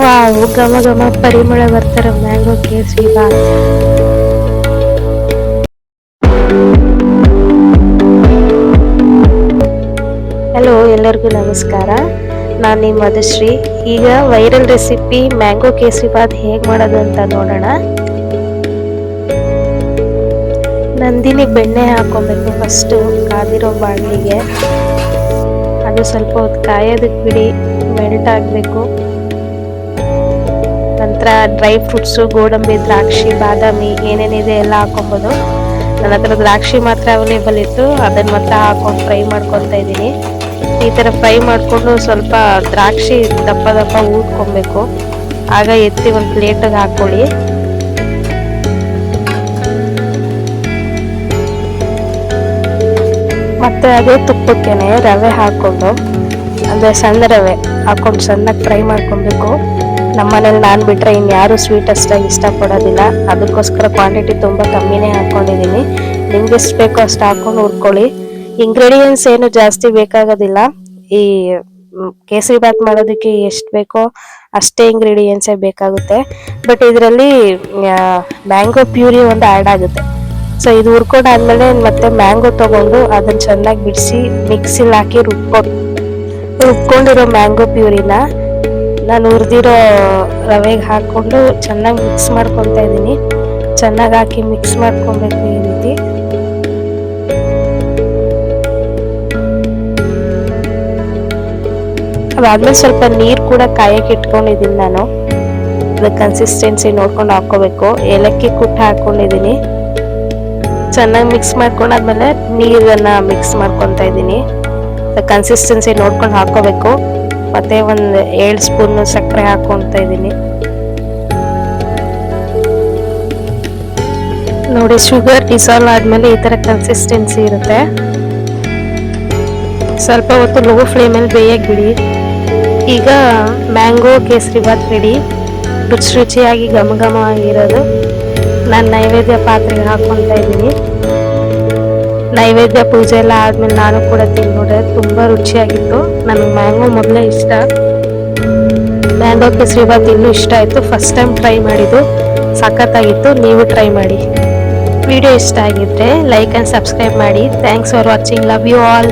Wow, ಘಮ ಘಮ ಪರಿಮಳ ಬರ್ತಾರೆ ಮ್ಯಾಂಗೋ ಕೇಸರಿ ಬಾತ್. ಹಲೋ, ಎಲ್ಲರಿಗೂ ನಮಸ್ಕಾರ. ನಾನು ನಿಮ್ಮ ಮಧುಶ್ರೀ. ಈಗ viral recipe mango kesari bath ಹೇಗೆ ಮಾಡೋದು ಅಂತ ನೋಡೋಣ. ನಂದಿನಿ ಬೆಣ್ಣೆ ಹಾಕೊಬೇಕು ಫಸ್ಟು ಕಾದಿರೋ ಬಾಣಲಿಗೆ. ಅದು ಸ್ವಲ್ಪ ಹೊತ್ತು ಕಾಯೋದಕ್ಕೆ ಬಿಡಿ, ಮೆಲ್ಟ್ ಆಗಬೇಕು. ನಂತರ ಡ್ರೈ ಫ್ರೂಟ್ಸು, ಗೋಡಂಬಿ, ದ್ರಾಕ್ಷಿ, ಬಾದಾಮಿ ಏನೇನಿದೆ ಎಲ್ಲ ಹಾಕೊಬೋದು. ನನ್ನ ಹತ್ರ ದ್ರಾಕ್ಷಿ ಮಾತ್ರ ಅವೈಲೇಬಲ್ ಇತ್ತು, ಅದನ್ನು ಮಾತ್ರ ಹಾಕೊಂಡು ಫ್ರೈ ಮಾಡ್ಕೊತಾ ಇದ್ದೀನಿ. ಈ ಥರ ಫ್ರೈ ಮಾಡಿಕೊಂಡು ಸ್ವಲ್ಪ ದ್ರಾಕ್ಷಿ ದಪ್ಪ ದಪ್ಪ ಊದ್ಕೊಬೇಕು. ಆಗ ಎತ್ತಿ ಒಂದು ಪ್ಲೇಟಿಗೆ ಹಾಕ್ಕೊಳ್ಳಿ. ಮತ್ತು ಅದೇ ತುಪ್ಪಕ್ಕೇನೆ ರವೆ ಹಾಕ್ಕೊಂಡು, ಅಂದರೆ ಸಣ್ಣ ರವೆ ಹಾಕ್ಕೊಂಡು ಚೆನ್ನಾಗಿ ಫ್ರೈ ಮಾಡ್ಕೊಬೇಕು. ನಮ್ಮ ಮನೇಲಿ ನಾನು ಬಿಟ್ಟರೆ ಇನ್ಯಾರು ಸ್ವೀಟ್ ಅಷ್ಟಾಗಿ ಇಷ್ಟಪಡೋದಿಲ್ಲ, ಅದಕ್ಕೋಸ್ಕರ ಕ್ವಾಂಟಿಟಿ ತುಂಬ ಕಮ್ಮಿನೇ ಹಾಕ್ಕೊಂಡಿದ್ದೀನಿ. ನಿಮ್ಗೆ ಎಷ್ಟು ಬೇಕೋ ಅಷ್ಟು ಹಾಕ್ಕೊಂಡು ಹುರ್ಕೊಳ್ಳಿ. ಇಂಗ್ರೀಡಿಯೆಂಟ್ಸ್ ಏನು ಜಾಸ್ತಿ ಬೇಕಾಗೋದಿಲ್ಲ. ಈ ಕೇಸರಿ ಬಾತ್ ಮಾಡೋದಕ್ಕೆ ಎಷ್ಟು ಬೇಕೋ ಅಷ್ಟೇ ಇಂಗ್ರೀಡಿಯೆಂಟ್ಸೇ ಬೇಕಾಗುತ್ತೆ. ಬಟ್ ಇದರಲ್ಲಿ ಮ್ಯಾಂಗೋ ಪ್ಯೂರಿ ಒಂದು ಆ್ಯಡ್ ಆಗುತ್ತೆ. ಸೊ ಇದು ಹುರ್ಕೊಂಡಾದ್ಮೇಲೆ ಮತ್ತೆ ಮ್ಯಾಂಗೋ ತೊಗೊಂಡು ಅದನ್ನು ಚೆನ್ನಾಗಿ ಬಿಡಿಸಿ ಮಿಕ್ಸಿಲಿ ಹಾಕಿ ರುಬ್ಕೊಂಡಿರೋ ಮ್ಯಾಂಗೋ ಪ್ಯೂರಿನ ನಾನು ಹುರಿದಿರೋ ರವೆಗೆ ಹಾಕ್ಕೊಂಡು ಚೆನ್ನಾಗಿ ಮಿಕ್ಸ್ ಮಾಡ್ಕೊತಾ ಇದ್ದೀನಿ. ಚೆನ್ನಾಗಿ ಹಾಕಿ ಮಿಕ್ಸ್ ಮಾಡ್ಕೊಬೇಕು ಈ ರೀತಿ. ಅದಾದ್ಮೇಲೆ ಸ್ವಲ್ಪ ನೀರು ಕೂಡ ಕಾಯಕ್ಕೆ ಇಟ್ಕೊಂಡಿದ್ದೀನಿ ನಾನು. ಅದು ಕನ್ಸಿಸ್ಟೆನ್ಸಿ ನೋಡ್ಕೊಂಡು ಹಾಕ್ಕೋಬೇಕು. ಏಲಕ್ಕಿ ಕುಟ್ಟ ಹಾಕ್ಕೊಂಡಿದ್ದೀನಿ. ಚೆನ್ನಾಗಿ ಮಿಕ್ಸ್ ಮಾಡ್ಕೊಂಡಾದ್ಮೇಲೆ ನೀರನ್ನು ಮಿಕ್ಸ್ ಮಾಡ್ಕೊತಾ ಇದ್ದೀನಿ. ಕನ್ಸಿಸ್ಟೆನ್ಸಿ ನೋಡ್ಕೊಂಡು ಹಾಕ್ಕೋಬೇಕು. ಮತ್ತೆ ಒಂದು 7 ಸ್ಪೂನ್ ಸಕ್ಕರೆ ಹಾಕ್ಕೊತಾ ಇದ್ದೀನಿ. ನೋಡಿ, ಶುಗರ್ ಡಿಸಾಲ್ವ್ ಆದಮೇಲೆ ಈ ಥರ ಕನ್ಸಿಸ್ಟೆನ್ಸಿ ಇರುತ್ತೆ. ಸ್ವಲ್ಪ ಹೊತ್ತು ಲೋ ಫ್ಲೇಮಲ್ಲಿ ಬೇಯಕ್ಕೆ ಬಿಡಿ. ಈಗ ಮ್ಯಾಂಗೋ ಕೇಸರಿ ಬಾತ್ ರೆಡಿ. ರುಚಿ ರುಚಿಯಾಗಿ ಘಮ ಘಮ ಆಗಿರೋದು ನಾನು ನೈವೇದ್ಯ ಪಾತ್ರೆಗೆ ಹಾಕ್ಕೊತಾ ಇದ್ದೀನಿ. ನೈವೇದ್ಯ ಪೂಜೆ ಎಲ್ಲ ಆದಮೇಲೆ ನಾನು ಕೂಡ ತಿಂದ್ಬಿಟ್ಟೆ. ತುಂಬ ರುಚಿಯಾಗಿತ್ತು. ನನಗೆ ಮ್ಯಾಂಗೋ ಮೊದಲೇ ಇಷ್ಟ. ಮ್ಯಾಂಗೋ ಕೇಸರಿ ಬಾತ್ ಇನ್ನೂ ಇಷ್ಟ ಆಯಿತು. ಫಸ್ಟ್ ಟೈಮ್ ಟ್ರೈ ಮಾಡಿದ್ದು, ಸಖತ್ತಾಗಿತ್ತು. ನೀವು ಟ್ರೈ ಮಾಡಿ. ವಿಡಿಯೋ ಇಷ್ಟ ಆಗಿದ್ದರೆ ಲೈಕ್ ಆ್ಯಂಡ್ ಸಬ್ಸ್ಕ್ರೈಬ್ ಮಾಡಿ. Thanks for watching. Love you all.